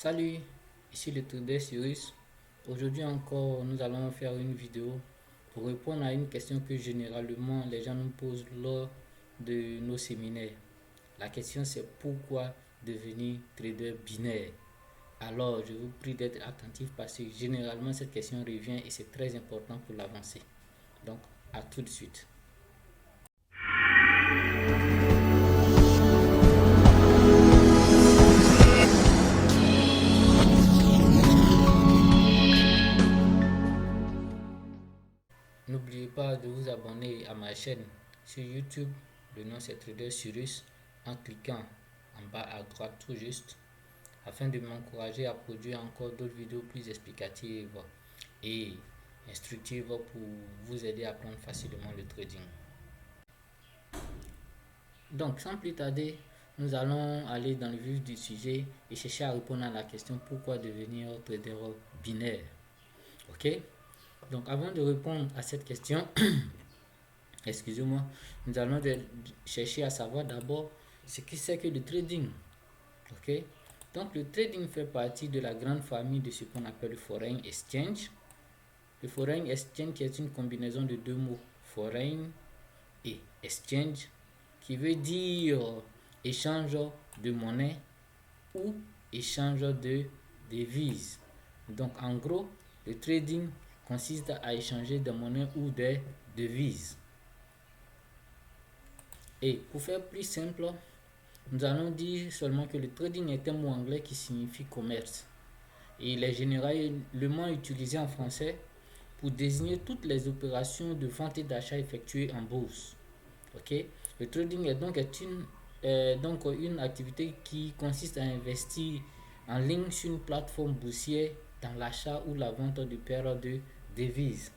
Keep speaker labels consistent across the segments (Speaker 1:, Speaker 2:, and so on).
Speaker 1: Salut, ici le trader Cyrus. Aujourd'hui encore, nous allons faire une vidéo pour répondre à une question que généralement les gens nous posent lors de nos séminaires. La question c'est pourquoi devenir trader binaire? Alors, je vous prie d'être attentif parce que généralement cette question revient et c'est très important pour l'avancée. Donc, à tout de suite. N'oubliez pas de vous abonner à ma chaîne sur YouTube. Le nom c'est Trader Cyrus en cliquant en bas à droite tout juste afin de m'encourager à produire encore d'autres vidéos plus explicatives et instructives pour vous aider à apprendre facilement le trading. Donc sans plus tarder, nous allons aller dans le vif du sujet et chercher à répondre à la question pourquoi devenir trader binaire. Ok? Donc avant de répondre à cette question, excusez-moi, nous allons chercher à savoir d'abord ce que c'est que le trading. Ok, donc le trading fait partie de la grande famille de ce qu'on appelle le foreign exchange. Le foreign exchange qui est une combinaison de deux mots, foreign et exchange, qui veut dire échange de monnaie ou échange de devises. Donc en gros, le trading consiste à échanger des monnaies ou des devises. Et pour faire plus simple, nous allons dire seulement que le trading est un mot anglais qui signifie commerce. Et il est généralement utilisé en français pour désigner toutes les opérations de vente et d'achat effectuées en bourse. Ok? Le trading est donc une activité qui consiste à investir en ligne sur une plateforme boursière dans l'achat ou la vente de paires de devises.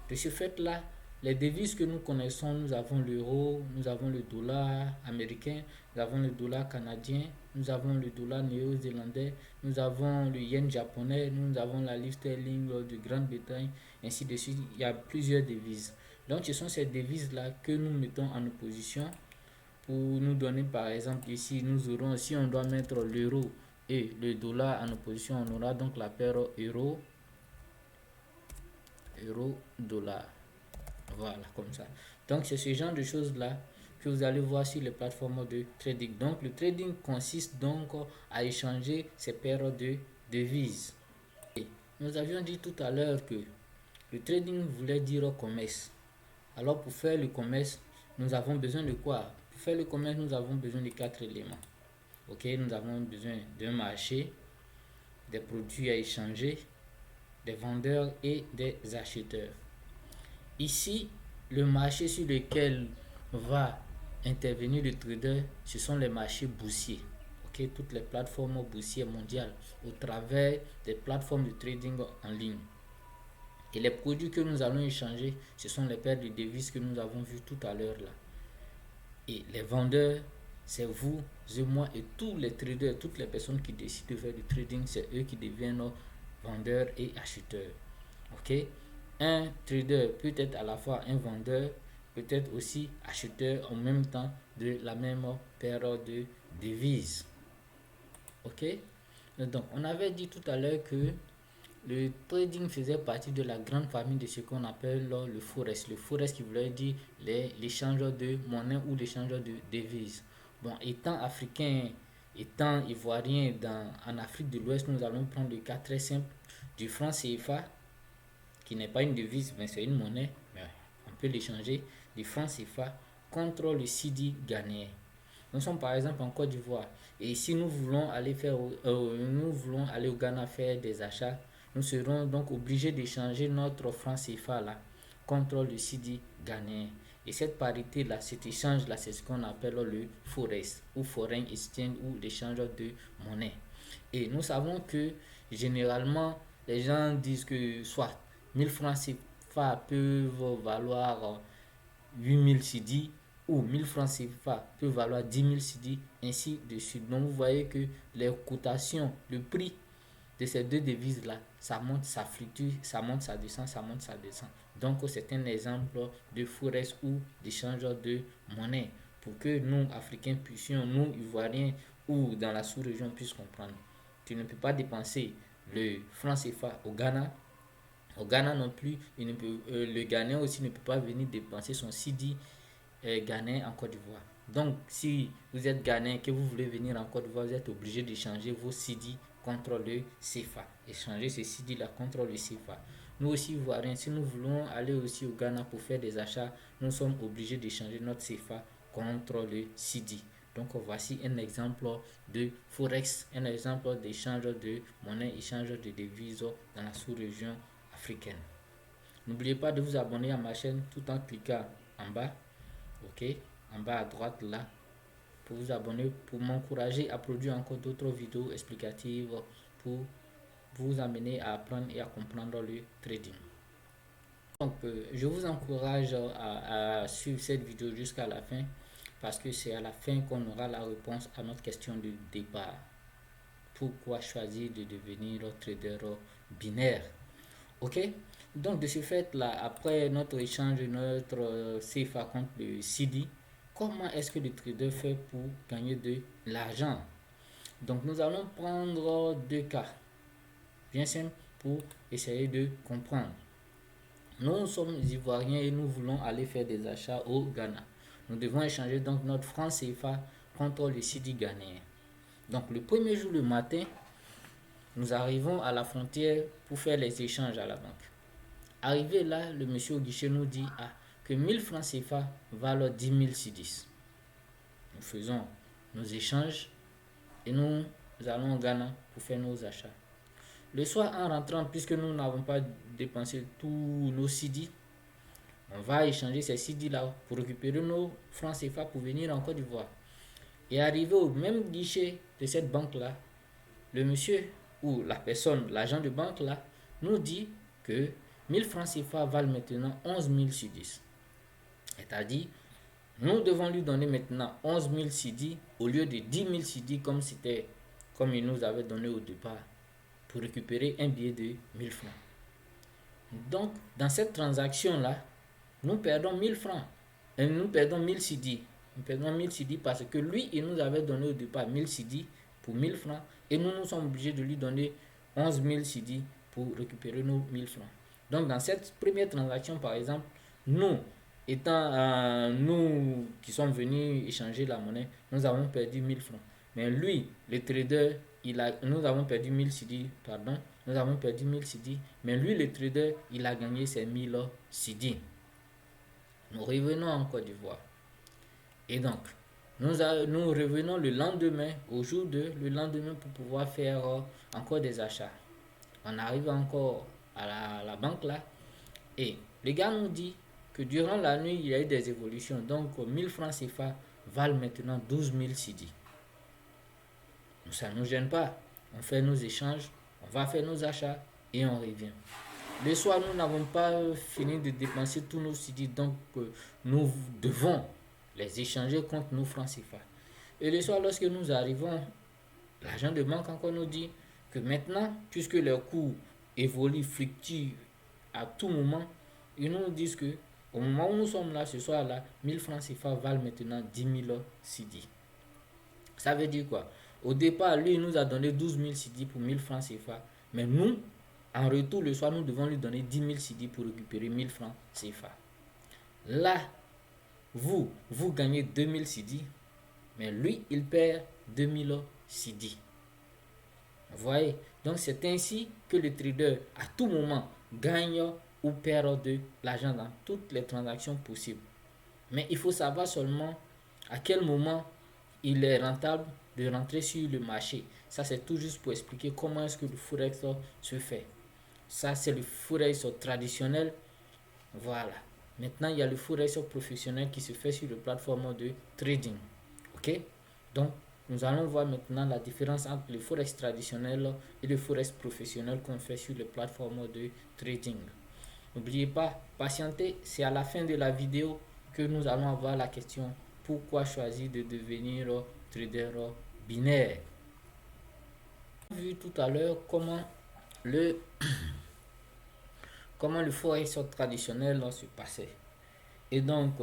Speaker 1: De ce fait-là, les devises que nous connaissons, nous avons l'euro, nous avons le dollar américain, nous avons le dollar canadien, nous avons le dollar néo-zélandais, nous avons le yen japonais, nous avons la livre sterling de Grande-Bretagne, ainsi de suite. Il y a plusieurs devises. Donc, ce sont ces devises-là que nous mettons en opposition pour nous donner, par exemple, ici, nous aurons, si on doit mettre l'euro et le dollar en opposition, on aura donc la paire euro-dollar. Voilà, comme ça. Donc, c'est ce genre de choses-là que vous allez voir sur les plateformes de trading. Donc, le trading consiste donc à échanger ces paires de devises. Et nous avions dit tout à l'heure que le trading voulait dire commerce. Alors, pour faire le commerce, nous avons besoin de quoi? Pour faire le commerce, nous avons besoin de 4 éléments. Ok, nous avons besoin d'un marché, des produits à échanger, des vendeurs et des acheteurs. Ici, le marché sur lequel va intervenir le trader, ce sont les marchés boursiers. Ok, toutes les plateformes boursières mondiales au travers des plateformes de trading en ligne. Et les produits que nous allons échanger, ce sont les paires de devises que nous avons vues tout à l'heure là. Et les vendeurs, c'est vous et moi et tous les traders, toutes les personnes qui décident de faire du trading, c'est eux qui deviennent vendeurs et acheteurs. Ok? Un trader peut être à la fois un vendeur, peut être aussi acheteur en même temps de la même paire de devises. Ok? Donc, on avait dit tout à l'heure que le trading faisait partie de la grande famille de ce qu'on appelle le forex. Le forex qui voulait dire l'échange de monnaie ou l'échange de devises. Bon, étant africain, étant ivoirien en Afrique de l'Ouest, nous allons prendre le cas très simple du franc CFA, qui n'est pas une devise, mais c'est une monnaie, mais on peut l'échanger, du franc CFA contre le cedi ghanéen. Nous sommes par exemple en Côte d'Ivoire et si nous voulons aller au Ghana faire des achats, nous serons donc obligés d'échanger notre franc CFA là contre le cedi ghanéen. Et cette parité là, cet échange là, c'est ce qu'on appelle le forex ou foreign exchange ou l'échange de monnaie. Et nous savons que généralement les gens disent que soit 1000 francs CFA peuvent valoir 8000 cedi ou 1000 francs CFA peut valoir 10 000 cedi, ainsi de suite. Donc vous voyez que les cotations, le prix de ces deux devises-là, ça monte, ça fluctue, ça monte, ça descend, ça monte, ça descend. Donc c'est un exemple de forex ou d'échange de monnaie pour que nous, Africains, puissions, nous, Ivoiriens ou dans la sous-région, puissions comprendre. tu ne peux pas dépenser le franc CFA au Ghana. Au Ghana non plus, le Ghanéen aussi ne peut pas venir dépenser son CD ghanéen en Côte d'Ivoire. Donc, si vous êtes Ghanéen que vous voulez venir en Côte d'Ivoire, vous êtes obligé d'échanger vos CD contre le CFA. Échanger ces CD-là contre le CFA. Nous aussi, Ivoiriens, si nous voulons aller aussi au Ghana pour faire des achats, nous sommes obligés d'échanger notre CFA contre le CD. Donc, voici un exemple de Forex, un exemple d'échange de monnaie, échange de devises dans la sous-région africaine. N'oubliez pas de vous abonner à ma chaîne tout en cliquant en bas, ok, en bas à droite là, pour vous abonner, pour m'encourager à produire encore d'autres vidéos explicatives pour vous amener à apprendre et à comprendre le trading. Donc, je vous encourage à suivre cette vidéo jusqu'à la fin, parce que c'est à la fin qu'on aura la réponse à notre question de départ. Pourquoi choisir de devenir trader binaire? Ok, donc de ce fait là, après notre échange, notre CFA contre le CD, comment est-ce que le trader fait pour gagner de l'argent? Donc nous allons prendre deux cas bien simples pour essayer de comprendre. Nous sommes Ivoiriens et nous voulons aller faire des achats au Ghana. Nous devons échanger donc notre franc CFA contre le CD ghanéen. Donc le premier jour le matin, nous arrivons à la frontière pour faire les échanges à la banque. Arrivé là, le monsieur au guichet nous dit que 1000 francs CFA valent 10 000 C10. Nous faisons nos échanges et nous allons au Ghana pour faire nos achats. Le soir, en rentrant, puisque nous n'avons pas dépensé tous nos CD, on va échanger ces CD là pour récupérer nos francs CFA pour venir en Côte d'Ivoire. Et arrivé au même guichet de cette banque là, le monsieur ou la personne, l'agent de banque là, nous dit que 1000 francs CFA valent maintenant 11 000 C10. C'est-à-dire, nous devons lui donner maintenant 11 000 CD au lieu de 10 000 CD comme il nous avait donné au départ, pour récupérer un billet de 1000 francs. Donc, dans cette transaction-là, nous perdons 1000 francs. Et nous perdons 1000 CD. Nous perdons 1000 CD parce que lui, il nous avait donné au départ 1000 CD pour 1000 francs. Et nous sommes obligés de lui donner 11 000 CD pour récupérer nos 1000 francs. Donc, dans cette première transaction, par exemple, nous qui sommes venus échanger la monnaie, nous avons perdu 1000 francs. Mais lui, le trader, nous avons perdu 1000 CD, nous avons perdu 1000 CD, mais lui, le trader, il a gagné ses 1000 CD. Nous revenons en Côte d'Ivoire. Et donc, nous revenons le lendemain, au jour 2, le lendemain, pour pouvoir faire encore des achats. On arrive encore à la banque là, et le gars nous dit que durant la nuit, il y a eu des évolutions. Donc, 1000 francs CFA valent maintenant 12 000 CD. Ça ne nous gêne pas. On fait nos échanges, on va faire nos achats et on revient. Le soir, nous n'avons pas fini de dépenser tous nos CD, donc nous devons les échanger contre nos francs CFA. Et le soir, lorsque nous arrivons, l'agent de banque encore nous dit que maintenant, puisque leurs coûts évoluent, fluctuent à tout moment, ils nous disent que au moment où nous sommes là, ce soir-là, 1000 francs CFA valent maintenant 10 000 CD. Ça veut dire quoi? Au départ, lui, il nous a donné 12 000 CD pour 1000 francs CFA. Mais nous, en retour, le soir, nous devons lui donner 10 000 CD pour récupérer 1000 francs CFA. Là, vous gagnez 2000 CD, mais lui, il perd 2000 CD. Vous voyez? Donc, c'est ainsi que le trader, à tout moment, gagne ou perd de l'argent dans toutes les transactions possibles. Mais il faut savoir seulement à quel moment il est rentable de rentrer sur le marché. Ça, c'est tout juste pour expliquer comment est-ce que le Forex se fait. Ça, c'est le Forex traditionnel. Voilà. Maintenant, il y a le Forex professionnel qui se fait sur les plateformes de trading. Ok? Donc, nous allons voir maintenant la différence entre le Forex traditionnel et le Forex professionnel qu'on fait sur les plateformes de trading. N'oubliez pas, patientez, c'est à la fin de la vidéo que nous allons avoir la question: pourquoi choisir de devenir trader binaire? On a vu tout à l'heure comment le forex traditionnel se passait. Et donc,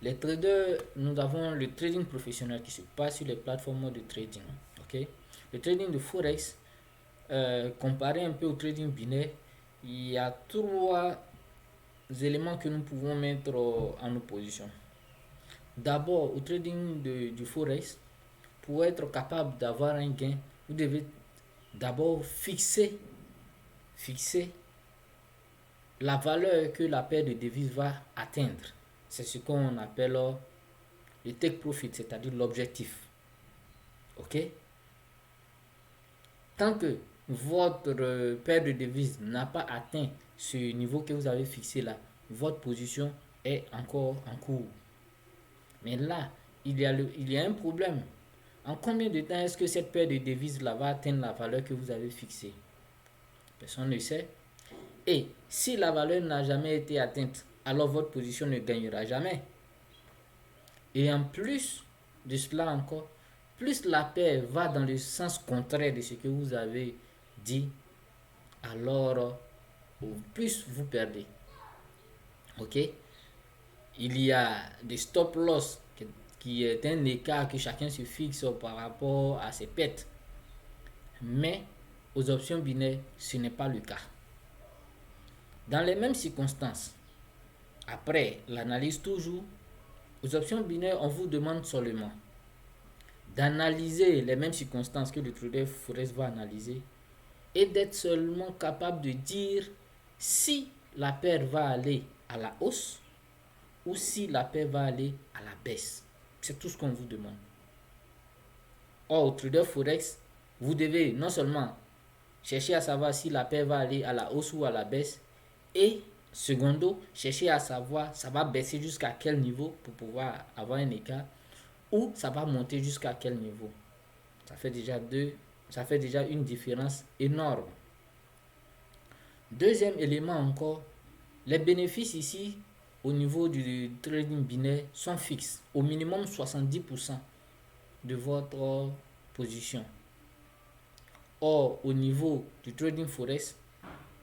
Speaker 1: les traders, nous avons le trading professionnel qui se passe sur les plateformes de trading. Ok? Le trading de forex, comparer un peu au trading binaire, il y a trois éléments que nous pouvons mettre en opposition. D'abord, au trading du forex, pour être capable d'avoir un gain, vous devez d'abord fixer la valeur que la paire de devises va atteindre. C'est ce qu'on appelle le take profit, c'est-à-dire l'objectif. Ok? Tant que votre paire de devises n'a pas atteint ce niveau que vous avez fixé là, votre position est encore en cours. Mais là, il y a un problème. En combien de temps est-ce que cette paire de devises là va atteindre la valeur que vous avez fixée? Personne ne sait. Et si la valeur n'a jamais été atteinte, alors votre position ne gagnera jamais. Et en plus de cela encore, plus la paire va dans le sens contraire de ce que vous avez dit, alors plus vous perdez. Ok? Il y a des stop loss qui est un écart que chacun se fixe par rapport à ses pertes. Mais aux options binaires, ce n'est pas le cas. Dans les mêmes circonstances, après l'analyse toujours, aux options binaires, on vous demande seulement d'analyser les mêmes circonstances que le trader forex va analyser et d'être seulement capable de dire si la paire va aller à la hausse ou si la paire va aller à la baisse. C'est tout ce qu'on vous demande. Or, au trader forex, vous devez non seulement chercher à savoir si la paire va aller à la hausse ou à la baisse, et secondo, chercher à savoir ça va baisser jusqu'à quel niveau pour pouvoir avoir un écart, ou ça va monter jusqu'à quel niveau. Ça fait déjà une différence énorme. Deuxième élément encore, les bénéfices ici au niveau du trading binaire sont fixes, au minimum 70% de votre position. Or, au niveau du trading forex,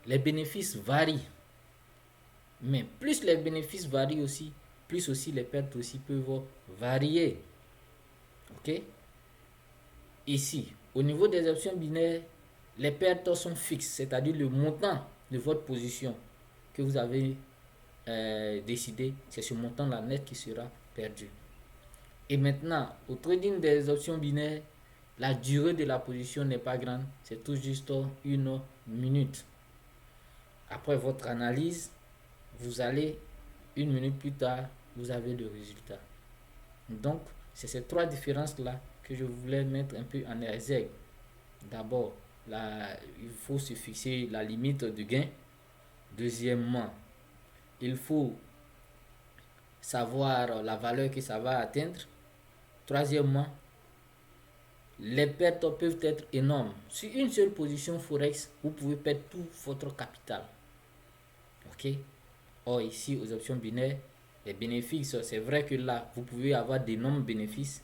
Speaker 1: les bénéfices varient. Mais plus les bénéfices varient aussi, plus aussi les pertes aussi peuvent varier. Ok? Ici, au niveau des options binaires, les pertes sont fixes, c'est-à-dire le montant de votre position que vous avez décidé, c'est ce montant-là net qui sera perdu. Et maintenant, au trading des options binaires, la durée de la position n'est pas grande, c'est tout juste une minute. Après votre analyse, vous allez, une minute plus tard, vous avez le résultat. Donc, c'est ces trois différences-là que je voulais mettre un peu en exergue. D'abord, il faut se fixer la limite de gain. Deuxièmement, il faut savoir la valeur que ça va atteindre. Troisièmement, les pertes peuvent être énormes. Sur une seule position forex, vous pouvez perdre tout votre capital. Ok? Or, ici, aux options binaires, les bénéfices, c'est vrai que là, vous pouvez avoir d'énormes bénéfices,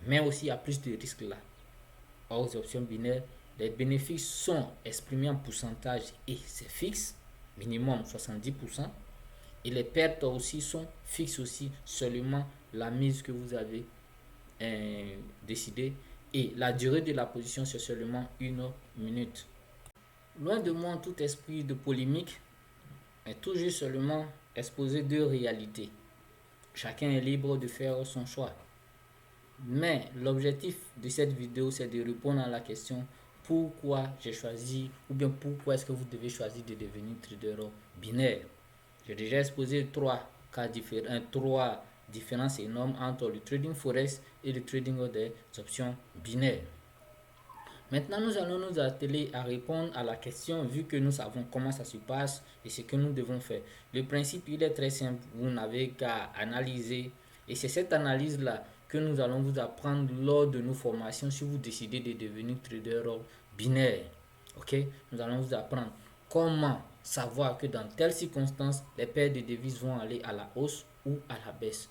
Speaker 1: mais aussi il y a plus de risques là. Or, aux options binaires, les bénéfices sont exprimés en pourcentage et c'est fixe, minimum 70%. Et les pertes aussi sont fixes aussi, seulement la mise que vous avez décidé. Et la durée de la position, c'est seulement une minute. Loin de moi tout esprit de polémique, mais toujours seulement exposer deux réalités. Chacun est libre de faire son choix. Mais l'objectif de cette vidéo, c'est de répondre à la question pourquoi j'ai choisi, ou bien pourquoi est-ce que vous devez choisir de devenir trader binaire. J'ai déjà exposé trois différences énormes entre le trading forex et le trading des options binaires. Maintenant, nous allons nous atteler à répondre à la question vu que nous savons comment ça se passe et ce que nous devons faire. Le principe, il est très simple. Vous n'avez qu'à analyser et c'est cette analyse-là que nous allons vous apprendre lors de nos formations si vous décidez de devenir trader binaire. Ok? Nous allons vous apprendre comment savoir que dans telles circonstances, les paires de devises vont aller à la hausse ou à la baisse.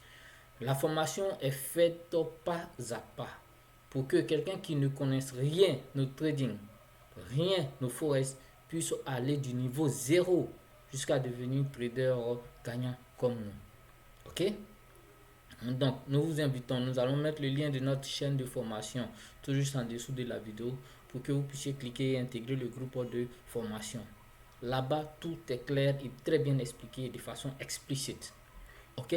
Speaker 1: La formation est faite pas à pas pour que quelqu'un qui ne connaisse rien au trading, rien au forex, puisse aller du niveau 0 jusqu'à devenir trader gagnant comme nous. Ok? Donc, nous vous invitons, nous allons mettre le lien de notre chaîne de formation tout juste en dessous de la vidéo pour que vous puissiez cliquer et intégrer le groupe de formation. Là-bas, tout est clair et très bien expliqué de façon explicite. Ok?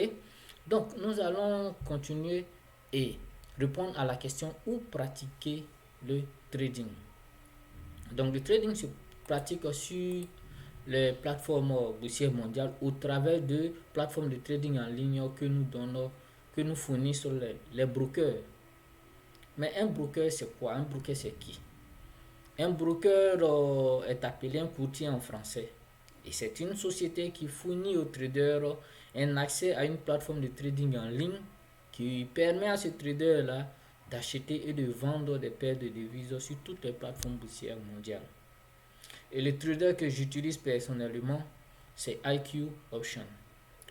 Speaker 1: Donc, nous allons continuer et répondre à la question où pratiquer le trading. Donc, le trading se pratique sur les plateformes boursières mondiales au travers de plateformes de trading en ligne que nous fournissent les brokers. Mais un broker, c'est quoi? Un broker, c'est qui? Un broker est appelé un courtier en français. Et c'est une société qui fournit aux traders un accès à une plateforme de trading en ligne qui permet à ce trader-là d'acheter et de vendre des paires de devises sur toutes les plateformes boursières mondiales. Et le trader que j'utilise personnellement, c'est IQ Option.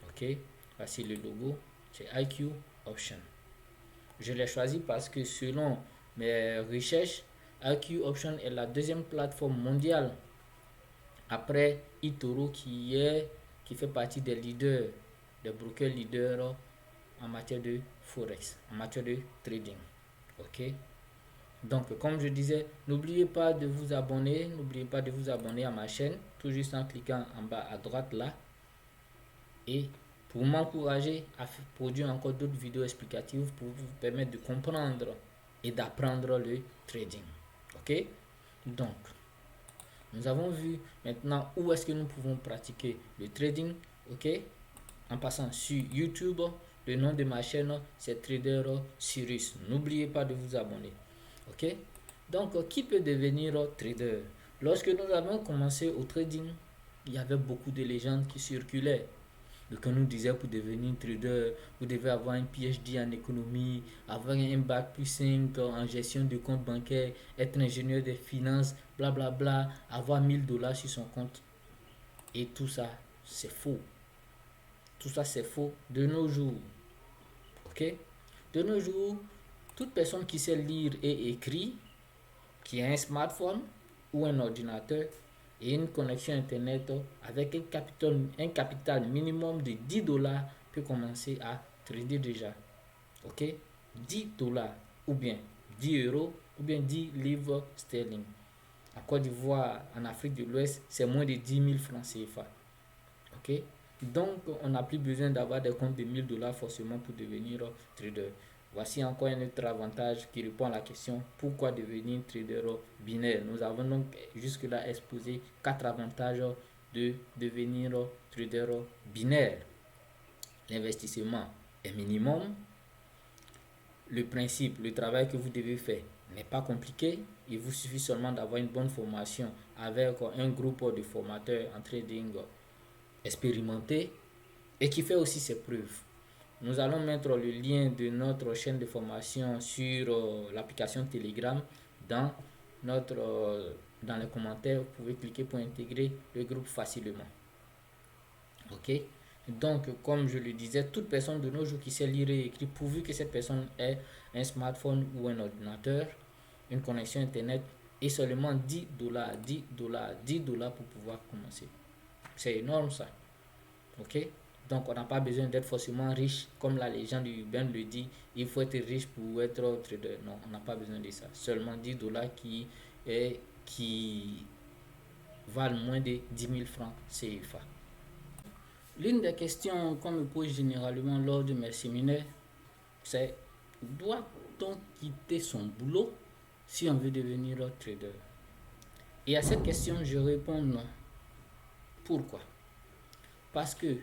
Speaker 1: Ok, voici le logo, c'est IQ Option. Je l'ai choisi parce que selon mes recherches, IQ Option est la deuxième plateforme mondiale après eToro qui fait partie des leaders, des brokers leaders en matière de forex, en matière de trading. Ok. Donc, comme je disais, n'oubliez pas de vous abonner, à ma chaîne, tout juste en cliquant en bas à droite là. Et pour m'encourager à produire encore d'autres vidéos explicatives pour vous permettre de comprendre et d'apprendre le trading. Ok? Donc, nous avons vu maintenant où est-ce que nous pouvons pratiquer le trading. Ok? En passant sur YouTube, le nom de ma chaîne c'est Trader Cyrus. N'oubliez pas de vous abonner. Ok? Donc, qui peut devenir trader? Lorsque nous avons commencé au trading, il y avait beaucoup de légendes qui circulaient. Donc, on nous disait pour devenir trader, vous devez avoir un PhD en économie, avoir un bac plus 5 en gestion de compte bancaire, être ingénieur des finances, blablabla, bla bla, avoir 1000 $ sur son compte. Et tout ça, c'est faux. Tout ça, c'est faux de nos jours. Ok? De nos jours, toute personne qui sait lire et écrire, qui a un smartphone ou un ordinateur et une connexion internet avec un capital minimum de 10 $ peut commencer à trader déjà. Ok? 10 $ ou bien 10 € ou bien 10 livres sterling. En Côte d'Ivoire, en Afrique de l'Ouest, c'est moins de 10 000 francs CFA. Ok? Donc, on n'a plus besoin d'avoir des comptes de 1000 $ forcément pour devenir trader. Voici encore un autre avantage qui répond à la question pourquoi devenir trader binaire. Nous avons donc jusque-là exposé 4 avantages de devenir trader binaire. L'investissement est minimum. Le principe, le travail que vous devez faire n'est pas compliqué. Il vous suffit seulement d'avoir une bonne formation avec un groupe de formateurs en trading expérimenté et qui fait aussi ses preuves. Nous allons mettre le lien de notre chaîne de formation sur l'application Telegram dans dans les commentaires. Vous pouvez cliquer pour intégrer le groupe facilement. Ok? Donc, comme je le disais, toute personne de nos jours qui sait lire et écrire, pourvu que cette personne ait un smartphone ou un ordinateur, une connexion internet et seulement 10 $, 10 $, 10 $ pour pouvoir commencer. C'est énorme ça. Ok? Donc, on n'a pas besoin d'être forcément riche, comme la légende urbaine le dit. Il faut être riche pour être trader. Non, on n'a pas besoin de ça. Seulement 10 $ qui valent moins de 10 000 francs CFA. L'une des questions qu'on me pose généralement lors de mes séminaires, c'est doit-on quitter son boulot si on veut devenir trader? Et à cette question, je réponds non. Pourquoi? Parce que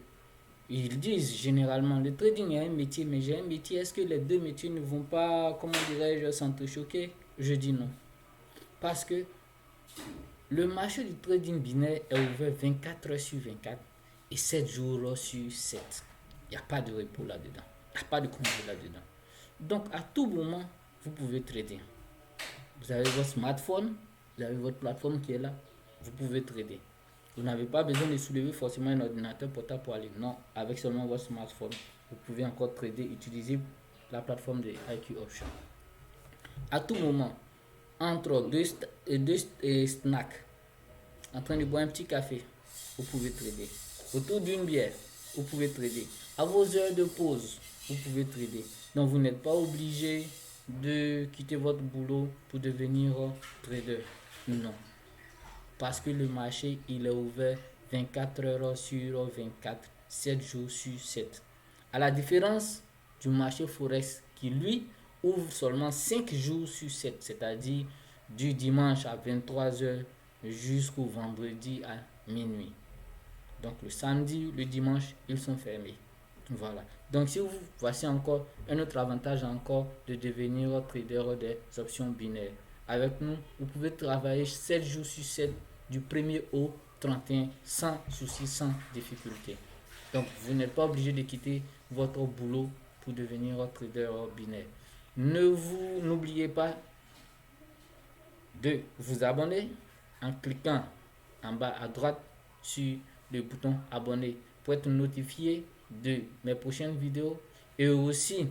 Speaker 1: ils disent généralement le trading est un métier, mais j'ai un métier. Est-ce que les deux métiers ne vont pas, comment dirais-je, s'entrechoquer? Je dis non. Parce que le marché du trading binaire est ouvert 24 heures sur 24 et 7 jours sur 7. Il n'y a pas de repos là-dedans. Il n'y a pas de congé là-dedans. Donc, à tout moment, vous pouvez trader. Vous avez votre smartphone, vous avez votre plateforme qui est là, vous pouvez trader. Vous n'avez pas besoin de soulever forcément un ordinateur portable pour aller. Non, avec seulement votre smartphone, vous pouvez encore trader, utiliser la plateforme de IQ Option. À tout moment, entre deux snacks, en train de boire un petit café, vous pouvez trader. Autour d'une bière, vous pouvez trader. À vos heures de pause, vous pouvez trader. Donc, vous n'êtes pas obligé de quitter votre boulot pour devenir trader? Non. Parce que le marché, il est ouvert 24 heures sur 24, 7 jours sur 7. À la différence du marché Forex qui, lui, ouvre seulement 5 jours sur 7, c'est-à-dire du dimanche à 23 heures jusqu'au vendredi à minuit. Donc le samedi, le dimanche, ils sont fermés. Voilà. Donc si vous, voici encore un autre avantage encore de devenir trader des options binaires. Avec nous, vous pouvez travailler 7 jours sur 7 du 1er au 31 sans souci, sans difficulté. Donc vous n'êtes pas obligé de quitter votre boulot pour devenir trader binaire. N'oubliez pas de vous abonner en cliquant en bas à droite sur le bouton abonner pour être notifié de mes prochaines vidéos et aussi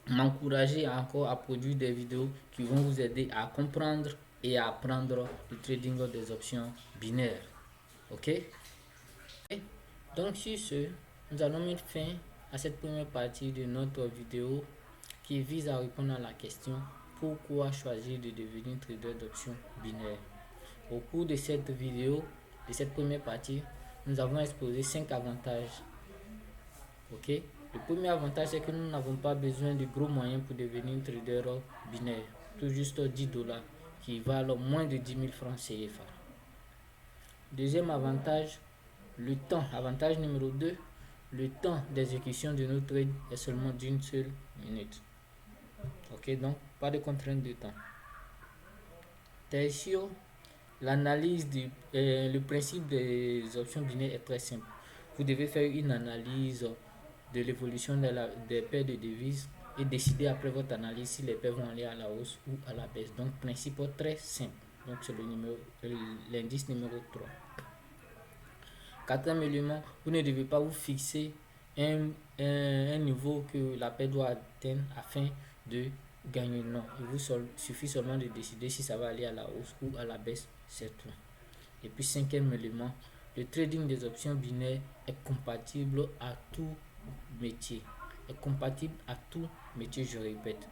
Speaker 1: m'encourager encore à produire des vidéos qui vont vous aider à comprendre et à apprendre le trading des options binaires. Ok? Donc sur ce, nous allons mettre fin à cette première partie de notre vidéo qui vise à répondre à la question pourquoi choisir de devenir trader d'options binaires. Au cours de cette vidéo, de cette première partie, nous avons exposé 5 avantages. Ok? Le premier avantage, c'est que nous n'avons pas besoin de gros moyens pour devenir trader binaire. Tout juste 10 dollars qui valent moins de 10 000 francs CFA. Deuxième avantage, le temps. Avantage numéro 2, le temps d'exécution de nos trades est seulement d'une seule minute. Ok, donc pas de contrainte de temps. Tertiaire, l'analyse le principe des options binaires est très simple. Vous devez faire une analyse de l'évolution des paires de devises et décider après votre analyse si les paires vont aller à la hausse ou à la baisse. Donc, principe très simple. Donc, c'est l'indice numéro 3. Quatrième élément, vous ne devez pas vous fixer un niveau que la paire doit atteindre afin de gagner. Non, il vous suffit seulement de décider si ça va aller à la hausse ou à la baisse, c'est tout. Et puis cinquième élément, le trading des options binaires est compatible à tout métier. Est compatible à tout métier, je répète.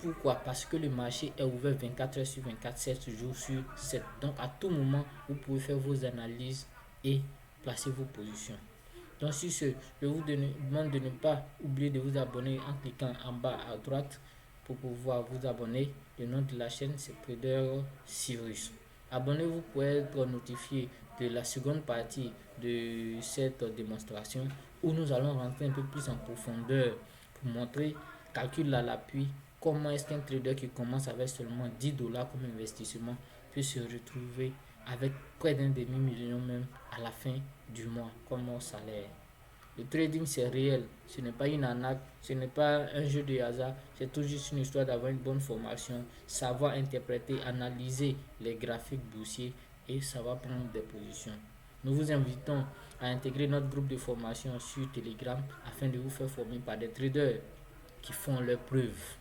Speaker 1: Pourquoi? Parce que le marché est ouvert 24 heures sur 24, 7 jours sur 7. Donc à tout moment, vous pouvez faire vos analyses et placer vos positions. Donc sur ce, je vous demande de ne pas oublier de vous abonner en cliquant en bas à droite pour pouvoir vous abonner. Le nom de la chaîne, c'est Trader Cyrus. Abonnez-vous pour être notifié de la seconde partie de cette démonstration où nous allons rentrer un peu plus en profondeur pour montrer, calcul à l'appui, comment est-ce qu'un trader qui commence avec seulement 10 dollars comme investissement peut se retrouver avec près d'un demi-million même à la fin du mois comme salaire. Le trading, c'est réel, ce n'est pas une arnaque, ce n'est pas un jeu de hasard, c'est tout juste une histoire d'avoir une bonne formation, savoir interpréter, analyser les graphiques boursiers et savoir prendre des positions. Nous vous invitons à intégrer notre groupe de formation sur Telegram afin de vous faire former par des traders qui font leurs preuves.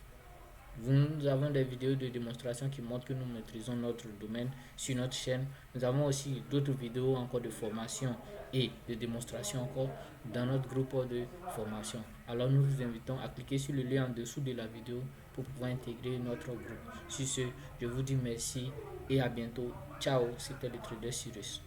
Speaker 1: Nous avons des vidéos de démonstration qui montrent que nous maîtrisons notre domaine sur notre chaîne. Nous avons aussi d'autres vidéos encore de formation et de démonstration encore dans notre groupe de formation. Alors nous vous invitons à cliquer sur le lien en dessous de la vidéo pour pouvoir intégrer notre groupe. Sur ce, je vous dis merci et à bientôt. Ciao, c'était le Trader Cyrus.